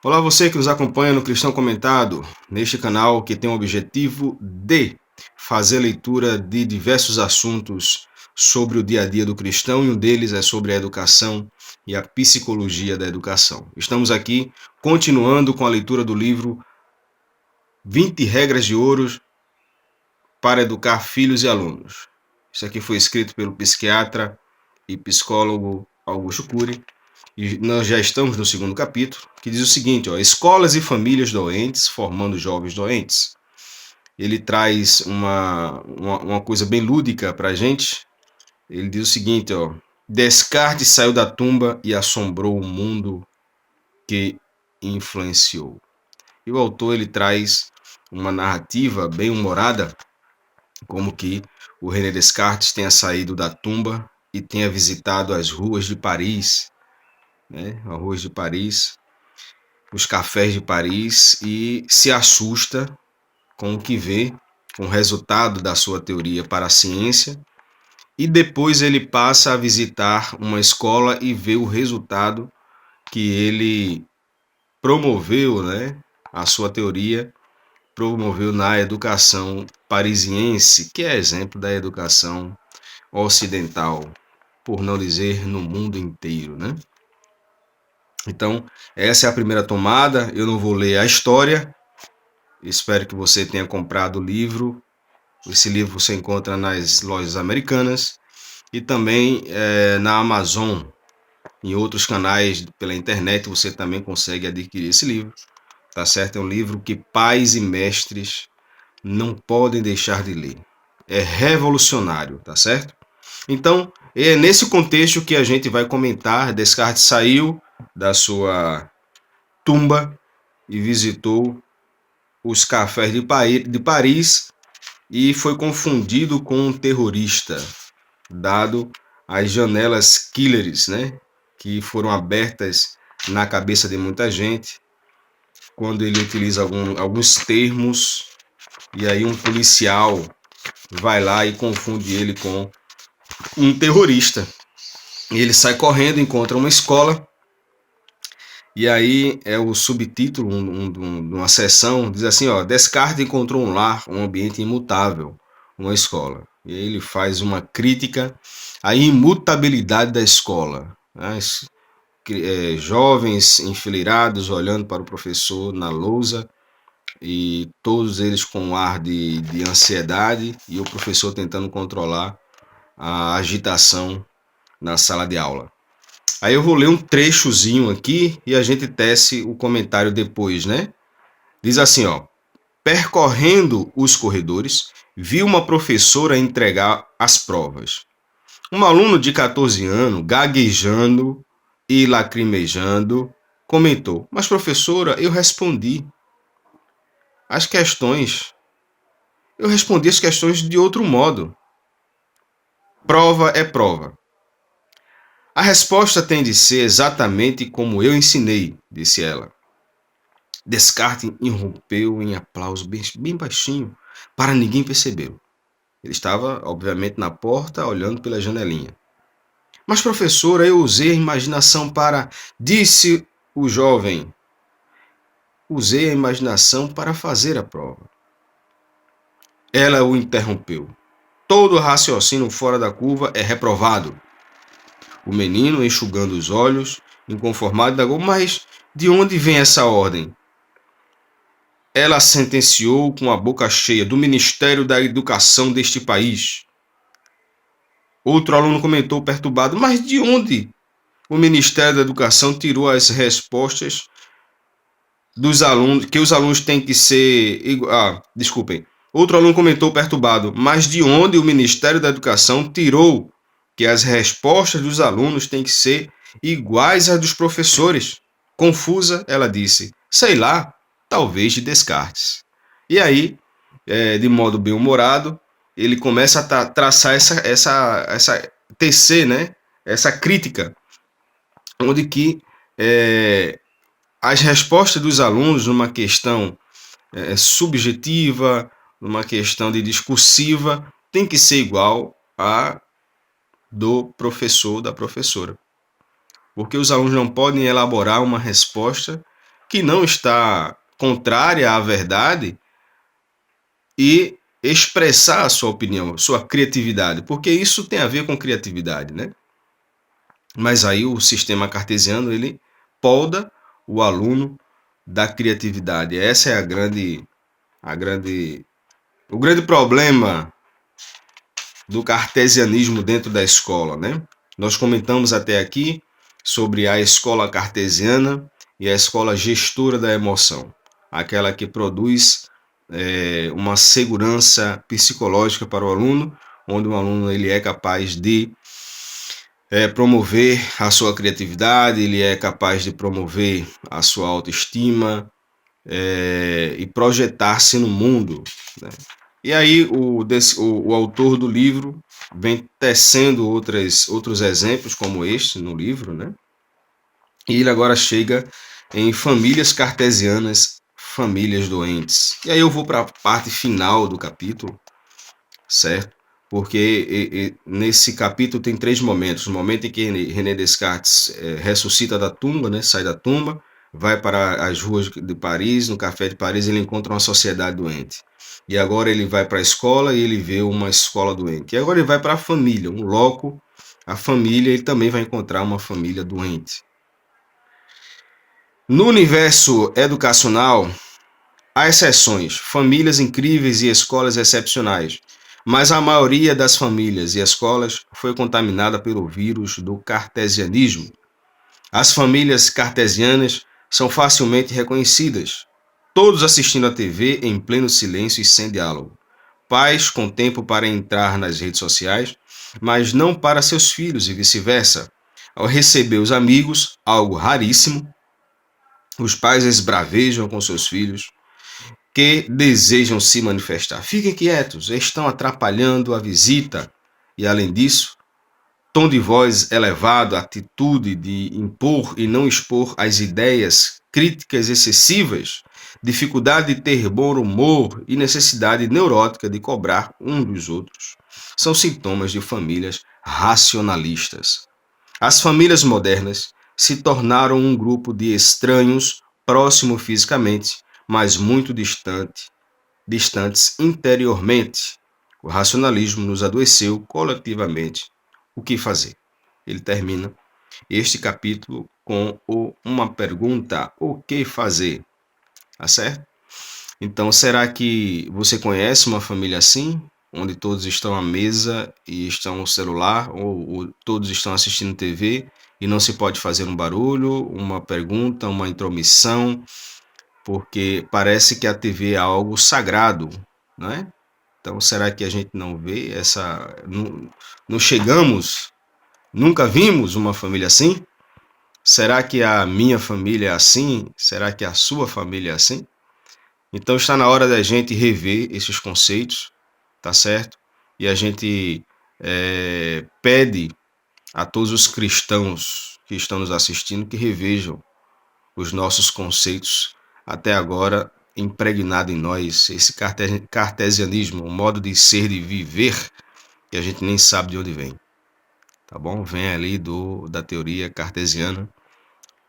Olá, você que nos acompanha no Cristão Comentado, neste canal que tem o objetivo de fazer leitura de diversos assuntos sobre o dia a dia do cristão, e um deles é sobre a educação e a psicologia da educação. Estamos aqui continuando com a leitura do livro 20 Regras de Ouro para Educar Filhos e Alunos. Isso aqui foi escrito pelo psiquiatra e psicólogo Augusto Cury. E nós já estamos no segundo capítulo, que diz o seguinte: escolas e famílias doentes formando jovens doentes. Ele traz uma coisa bem lúdica para a gente. Ele diz o seguinte: Descartes saiu da tumba e assombrou o mundo que influenciou. E o autor ele traz uma narrativa bem humorada, como que o René Descartes tenha saído da tumba e tenha visitado as ruas de Paris, as ruas de Paris, os cafés de Paris, e se assusta com o que vê, com o resultado da sua teoria para a ciência, e depois ele passa a visitar uma escola e vê o resultado que ele promoveu, a sua teoria promoveu na educação parisiense, que é exemplo da educação ocidental, por não dizer no mundo inteiro, Então, essa é a primeira tomada. Eu não vou ler a história. Espero que você tenha comprado o livro. Esse livro você encontra nas lojas americanas e também na Amazon. Em outros canais pela internet você também consegue adquirir esse livro. Tá certo? É um livro que pais e mestres não podem deixar de ler. É revolucionário, tá certo? Então, é nesse contexto que a gente vai comentar. Descartes saiu da sua tumba e visitou os cafés de Paris e foi confundido com um terrorista, dado as janelas killers, que foram abertas na cabeça de muita gente, quando ele utiliza alguns termos, e aí um policial vai lá e confunde ele com um terrorista. E ele sai correndo, encontra uma escola, e aí é o subtítulo de uma sessão, diz assim, Descartes encontrou um lar, um ambiente imutável, uma escola. E aí ele faz uma crítica à imutabilidade da escola. Jovens enfileirados olhando para o professor na lousa, e todos eles com um ar de ansiedade, e o professor tentando controlar a agitação na sala de aula. Aí eu vou ler um trechozinho aqui e a gente tece o comentário depois, Diz assim, percorrendo os corredores, vi uma professora entregar as provas. Um aluno de 14 anos, gaguejando e lacrimejando, comentou: Mas professora, eu respondi as questões. Eu respondi as questões de outro modo. Prova é prova. A resposta tem de ser exatamente como eu ensinei, disse ela. Descartes irrompeu em aplauso bem baixinho, para ninguém percebê-lo. Ele estava, obviamente, na porta, olhando pela janelinha. Mas, professora, eu usei a imaginação para... Disse o jovem. Usei a imaginação para fazer a prova. Ela o interrompeu. Todo raciocínio fora da curva é reprovado. O menino, enxugando os olhos, inconformado, indagou: Mas de onde vem essa ordem? Ela sentenciou com a boca cheia: do Ministério da Educação deste país. Outro aluno comentou perturbado: Mas de onde o Ministério da Educação tirou as respostas dos alunos, que os alunos têm que ser... desculpem. Outro aluno comentou perturbado: Mas de onde o Ministério da Educação tirou que as respostas dos alunos têm que ser iguais às dos professores? Confusa, ela disse: Sei lá, talvez de Descartes. E aí, de modo bem humorado, ele começa a traçar tecer, essa crítica, onde que as respostas dos alunos numa questão subjetiva, numa questão de discursiva, tem que ser igual a do professor, da professora. Porque os alunos não podem elaborar uma resposta que não está contrária à verdade e expressar a sua opinião, sua criatividade, porque isso tem a ver com criatividade, né? Mas aí o sistema cartesiano, ele poda o aluno da criatividade. Essa é o grande problema do cartesianismo dentro da escola, né? Nós comentamos até aqui sobre a escola cartesiana e a escola gestora da emoção, aquela que produz uma segurança psicológica para o aluno, onde o aluno ele é capaz de promover a sua criatividade, ele é capaz de promover a sua autoestima e projetar-se no mundo, né? E aí o autor do livro vem tecendo outros exemplos como este no livro, né? E ele agora chega em famílias cartesianas, famílias doentes. E aí eu vou para a parte final do capítulo, certo? Porque nesse capítulo tem 3 momentos. O momento em que René Descartes ressuscita da tumba, né? Sai da tumba, vai para as ruas de Paris, no café de Paris, ele encontra uma sociedade doente. E agora ele vai para a escola e ele vê uma escola doente. E agora ele vai para a família, um loco, a família, ele também vai encontrar uma família doente. No universo educacional, há exceções, famílias incríveis e escolas excepcionais, mas a maioria das famílias e escolas foi contaminada pelo vírus do cartesianismo. As famílias cartesianas são facilmente reconhecidas, todos assistindo à TV em pleno silêncio e sem diálogo. Pais com tempo para entrar nas redes sociais, mas não para seus filhos e vice-versa. Ao receber os amigos, algo raríssimo, os pais esbravejam com seus filhos que desejam se manifestar. Fiquem quietos, estão atrapalhando a visita. E além disso, tom de voz elevado, atitude de impor e não expor as ideias, críticas excessivas, dificuldade de ter bom humor e necessidade neurótica de cobrar um dos outros. São sintomas de famílias racionalistas. As famílias modernas se tornaram um grupo de estranhos, próximo fisicamente, mas muito distantes interiormente. O racionalismo nos adoeceu coletivamente. O que fazer? Ele termina este capítulo com uma pergunta: o que fazer? Tá certo? Então, será que você conhece uma família assim? Onde todos estão à mesa e estão no celular, ou todos estão assistindo TV e não se pode fazer um barulho, uma pergunta, uma intromissão, porque parece que a TV é algo sagrado, não é? Então, será que a gente não vê essa... Não chegamos, nunca vimos uma família assim? Será que a minha família é assim? Será que a sua família é assim? Então está na hora da gente rever esses conceitos, tá certo? E a gente pede a todos os cristãos que estão nos assistindo que revejam os nossos conceitos até agora impregnado em nós, esse cartesianismo, um modo de ser, de viver, que a gente nem sabe de onde vem, tá bom? Vem ali da teoria cartesiana,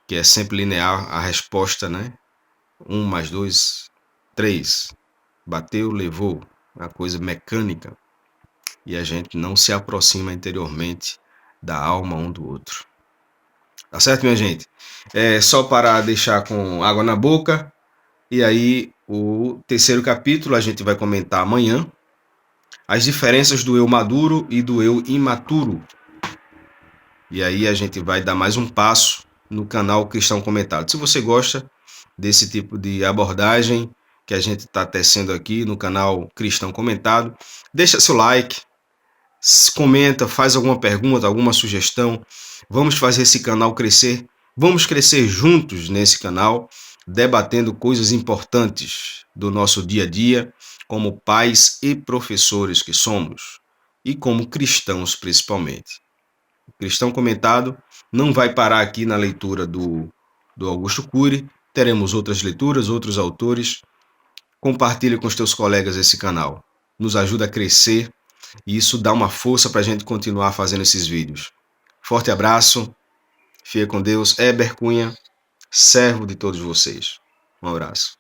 que é sempre linear a resposta, né? 1 mais 2, 3. Bateu, levou. Uma coisa mecânica. E a gente não se aproxima interiormente da alma um do outro. Tá certo, minha gente? Só para deixar com água na boca. E aí, o terceiro capítulo a gente vai comentar amanhã. As diferenças do eu maduro e do eu imaturo. E aí a gente vai dar mais um passo no canal Cristão Comentado. Se você gosta desse tipo de abordagem que a gente está tecendo aqui no canal Cristão Comentado, deixa seu like, comenta, faz alguma pergunta, alguma sugestão. Vamos fazer esse canal crescer. Vamos crescer juntos nesse canal, debatendo coisas importantes do nosso dia a dia, como pais e professores que somos, e como cristãos principalmente. O Cristão Comentado não vai parar aqui na leitura do Augusto Cury. Teremos outras leituras, outros autores. Compartilhe com os teus colegas esse canal. Nos ajuda a crescer e isso dá uma força para a gente continuar fazendo esses vídeos. Forte abraço. Fique com Deus. Heber Cunha, servo de todos vocês. Um abraço.